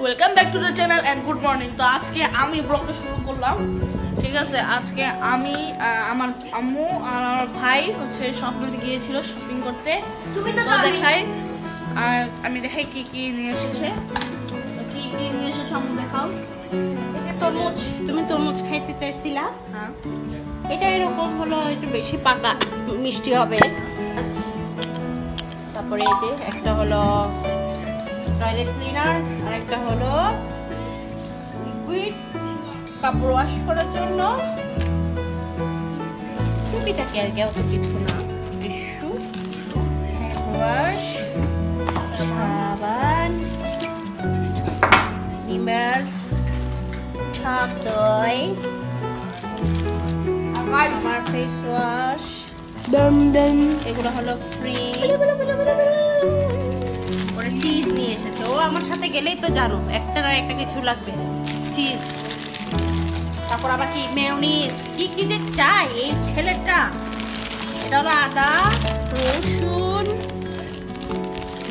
Welcome back to the channel and good morning. তো আজকে আমি ব্লগটা শুরু করলাম, ঠিক আছে। আজকে আমি আমার আম্মু আর আমার ভাই হচ্ছে শপিংতে গিয়েছিল শপিং করতে। তো দেখাই, আমি দেখাই কি কি নিয়ে এসেছে। কি কি নিয়ে এসেছো আমি দেখাও। এই যে তরমুজ, তুমি তরমুজ খাইতে চাইছিলা? হ্যাঁ, এটা এরকম হলো, একটু বেশি পাকা মিষ্টি হবে। তারপরে এই যে একটা হলো টয়লেট ক্লিনার, আর একটা হলো লিকুইড কাপড় ওয়াশ করার জন্য। টুপিটাকে আর কেউ তো কিছু না, টিস্যু, হ্যান্ড ওয়াশ, সাবান, নিমের ঠাক দই, আমার ফেস ওয়াশ, এগুলো হলো ফ্রি। ওরা চিজ নিয়ে এসেছে, ও আমার সাথে গেলেই তো জানো একটা না একটা কিছু লাগবে, চিজ। তারপর আবার কি মেয়োনিজ, কি কি যে চাই এই ছেলেটা। এটা হলো আদা, রসুন,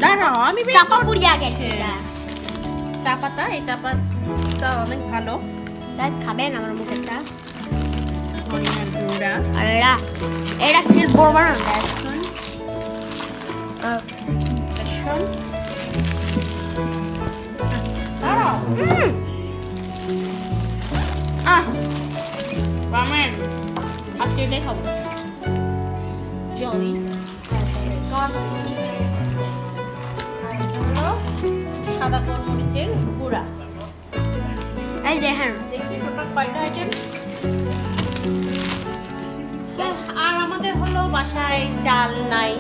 দাঁড়াও আমি চাপা পুড়িয়া গেছে। চা পাতা, এই চা পাতা অনেক ভালো। তাই খাবেন আমার মুখেরটা। ধনিয়ার গুঁড়া, আর এটা কি বড় বড় বেসন, বেসন। দাঁড়াও, রামেন আজকে এটাই খাবো, জলি। সাদা গোলমরিচের গুঁড়া। এই দেখেন, দেখি ওটা কয়টা আইটেম। আর আমাদের হলো বাসায় চাল নাই,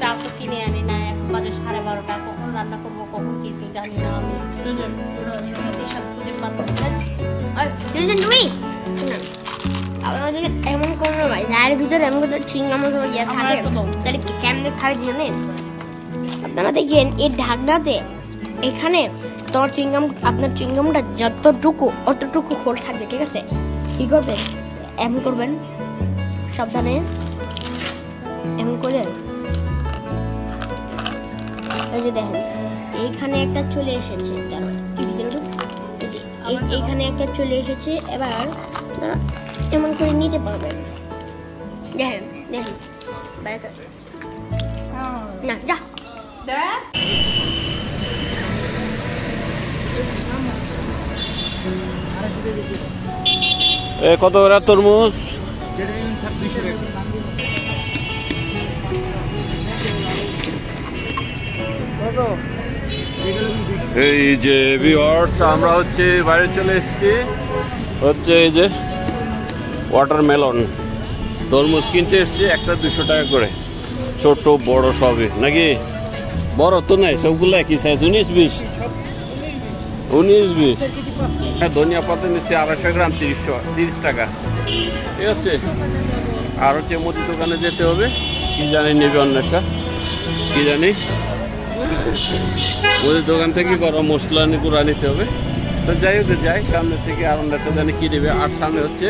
চাল তো কিনে আনি না। এখন বাজে 12:30, কখন রান্না করবো কখন কিছু জানি না আমি। সব খুঁজে পাচ্ছি না। দেখেন তুমি আপনারা যদি এমন কোনো গায়ের ভিতরে এমন কোনো চিংড়া মশলা ইয়ে থাকে তাহলে কেমনে খাবে জানেন? আপনারা দেখেন এই ঢাকনাতে এখানে তোমার চিংগাম, আপনার চিংগামটা যতটুকু অতটুকু খোল থাকবে, ঠিক আছে? কি করবেন, এমন করবেন সাবধানে, এমন করে এই যে দেখেন এইখানে একটা চলে এসেছে, এইখানে একটা চলে এসেছে। এবার এমন করে নিতে পারবেন। দেখেন দেখেন না, যা দেখ কত করে তরমুজ? এই যে ভিউয়ার্স, আমরা হচ্ছে বাইরে চলে এসেছি, হচ্ছে এই যে ওয়াটারমেলন তরমুজ কিনতে এসেছি। একটা 200 টাকা করে, ছোট বড় সবই নাকি? বড় তো নাই, সবগুলো একই সাইজ, 19-20 ধনিয়া পাতা নিচ্ছে 250 গ্রাম 30 টাকা, ঠিক আছে। আর হচ্ছে মুদির দোকানে যেতে হবে, কি জানি নেবে অন্বেষা, কি জানি মুদির দোকান থেকে গরম মশলা গুঁড়া নিতে হবে। তো যাই হোক, যাই সামনে থেকে আর অন্বেষা জানি কি দেবে। আর সামনে হচ্ছে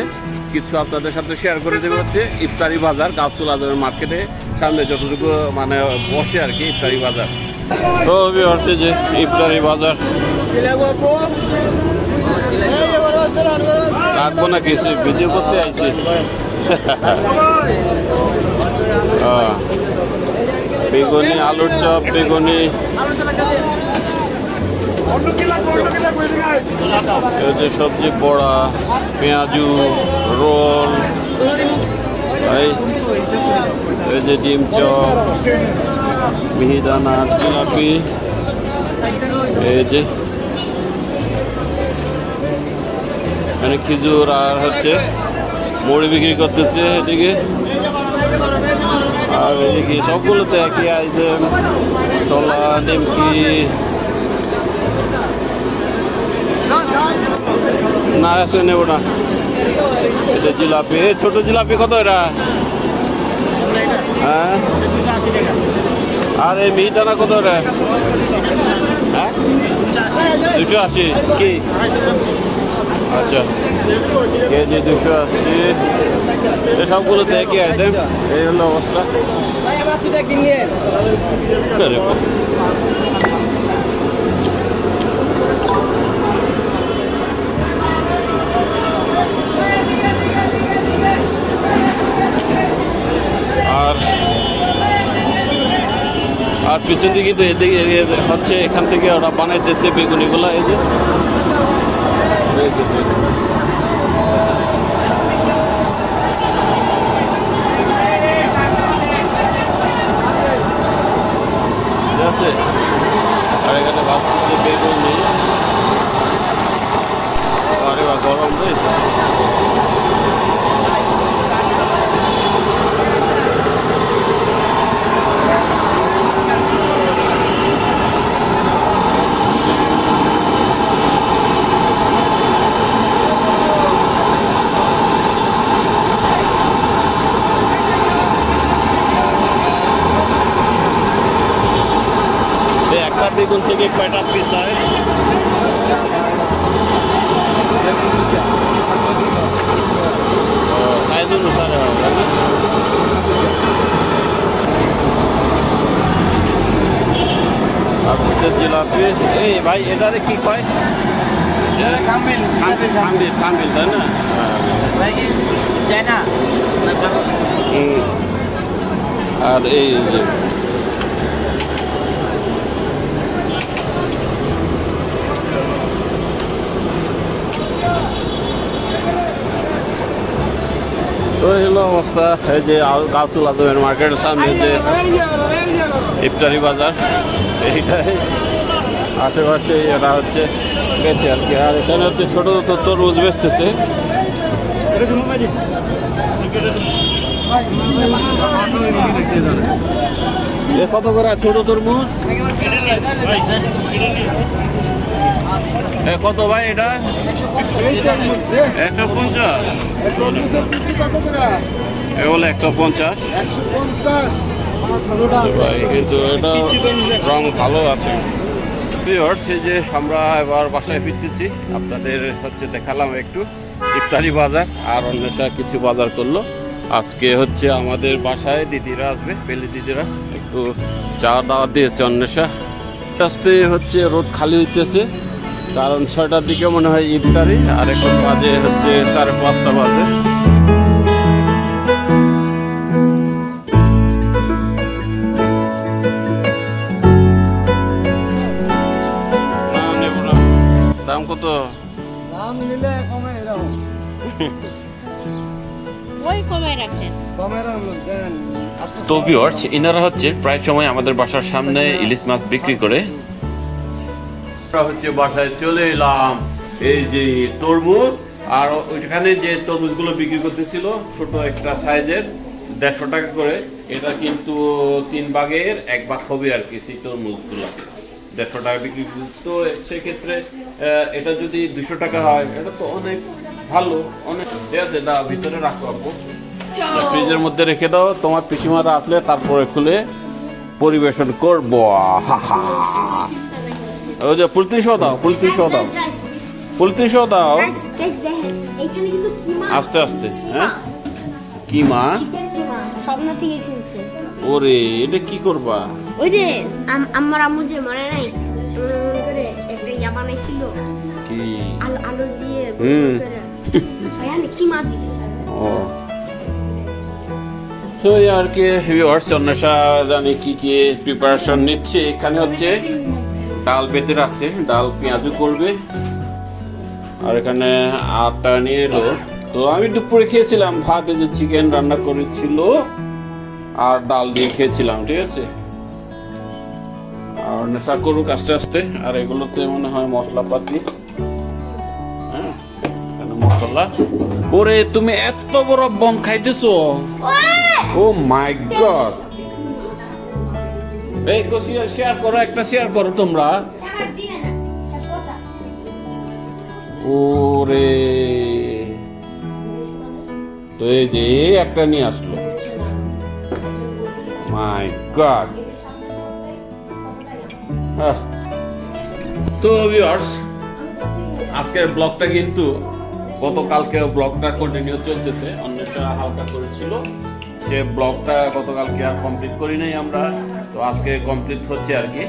কিছু আপনাদের সাথে শেয়ার করে দেবে, হচ্ছে ইফতারি বাজার গাবতুল আজমের মার্কেটে সামনে যতটুকু মানে বসে আর কি ইফতারি বাজার। তো হচ্ছে যে ইফতারি বাজার রাখবো না কিছু, ভিডিও করতে আইছি। বেগুনি, আলুর চপ, বেগুনি, যে সবজি বড়া, পেঁয়াজু, রোল, এই যে ডিম চপ, মিহিদানা, জিলাপি, এই যে এখানে খেজুর আর হচ্ছে মুড়ি বিক্রি করতেছে এদিকে। আর এদিকে সবগুলোতে একই আইটেম, ছোলা, নিমকি, না আসলে নেব না। এটা জিলাপি, ছোট জিলাপি কত এটা? হ্যাঁ, আর এই মিহিদানা কত এটা? হ্যাঁ, 280 কি? আচ্ছা, কেজি 280। সবগুলোতে একই আইটেম, এই হলো অবস্থা। পিছন দিকে তো এদিকে হচ্ছে এখান থেকে ওরা বানাইতেছে বেগুনিগুলা। এই যে ঠিক আছে। আর এখানে ভাবছে বেগুনি, আরে বা গরম রে। একটা বেগুন থেকে কয়টা পিস হয়? সাইজ অনুসারে হয়, তাই না? আর হচ্ছে জিলাপি। এই ভাই এটারে কি কয়? কামবিল, তাই না? আর এই যে তো হলো অবস্থা। এই যে গাছুল আজমের মার্কেটের সামনে যে ইফতারি বাজার, এইটাই আশেপাশে এরা হচ্ছে বেচে আর কি। আর এখানে হচ্ছে ছোট ছোট তরমুজ বেচতেছে। কত করে ছোট তরমুজ? কত ভাই এটা? 150। এগুলো 150 ভাই, কিন্তু এটা রং ভালো আছে। এই যে আমরা এবার বাসায় ফিরতেছি, আপনাদের হচ্ছে দেখালাম একটু ইফতারি বাজার। আর অন্বেষা কিছু বাজার করলো। আজকে হচ্ছে আমাদের বাসায় দিদিরা আসবে, পেলি দিদিরা, একটু চা দাওয়াত দিয়েছে অন্বেষা। আস্তে হচ্ছে রোড খালি হইতেছে, কারণ 6টার দিকে মনে হয় ইফতারি। আর এখন বাজে হচ্ছে 5:30 বাজে। দাম কত? দাম নিলে কমে এরকম ওই কমে রাখেন। তো ভিউয়ার্স, ইনারা হচ্ছে প্রায় সময় আমাদের বাসার সামনে ইলিশ মাছ বিক্রি করে। হচ্ছে বাসায় চলে এলাম। এই যে তরমুজ, আর ওইখানে যে তরমুজগুলো বিক্রি করতেছিল ছোট একটা সাইজের 150 টাকা করে, এটা কিন্তু 3 ভাগের 1 ভাগ হবে আর কি। সেই তরমুজগুলো 150 টাকা বিক্রি করতেছে। তো সেক্ষেত্রে এটা যদি 200 টাকা হয়, এটা তো অনেক ভালো, অনেক। ঠিক আছে, এটা ভিতরে রাখো, ফ্রিজের মধ্যে রেখে দাও। তোমার পিসিমারা আসলে তারপরে খুলে পরিবেশন করবো। ওই যে পুলতিশো দাও, পুলতিশো দাও, পুলতিশো দাও। আস্তে আস্তে। হ্যাঁ, কি মা? স্বপ্ন থেকে কিনছে। ওরে, এটা কি করবা? ওই যে আমার আম্মু যে মরে নাই, করে একটা ইয়া বানাইছিল, কি আলু দিয়ে কি মাছ দিতেছে। ও তো আর কি ভিউয়ার্স, অন্বেষা জানি কি কি প্রিপারেশন নিচ্ছে। এখানে হচ্ছে ডাল বেটে রাখছে, ডাল পেঁয়াজু করবে। আর এখানে আটা নিয়ে এলো। তো আমি দুপুরে খেয়েছিলাম ভাত, যে চিকেন রান্না করেছিল আর ডাল দিয়ে খেয়েছিলাম। ঠিক আছে, আর নেশা করুক আস্তে আস্তে। আর এগুলোতে মনে হয় মশলাপাতি। হ্যাঁ, মশলা। ওরে, তুমি এত বড় বম খাইতেছো? ও মাই গড। এই শেয়ার করো, একটা শেয়ার করো তোমরা। ওরে, তো এই যে একটা নিয়ে আসলো। মাই গড। তো ভিউয়ার্স, আজকের ব্লগটা কিন্তু গতকালকে ব্লগটা কন্টিনিউ চলতেছে। অন্বেষা হালকা করেছিল, সে ব্লগটা গতকালকে আর কমপ্লিট করি নাই আমরা। তো আজকে কমপ্লিট হচ্ছে আর কি।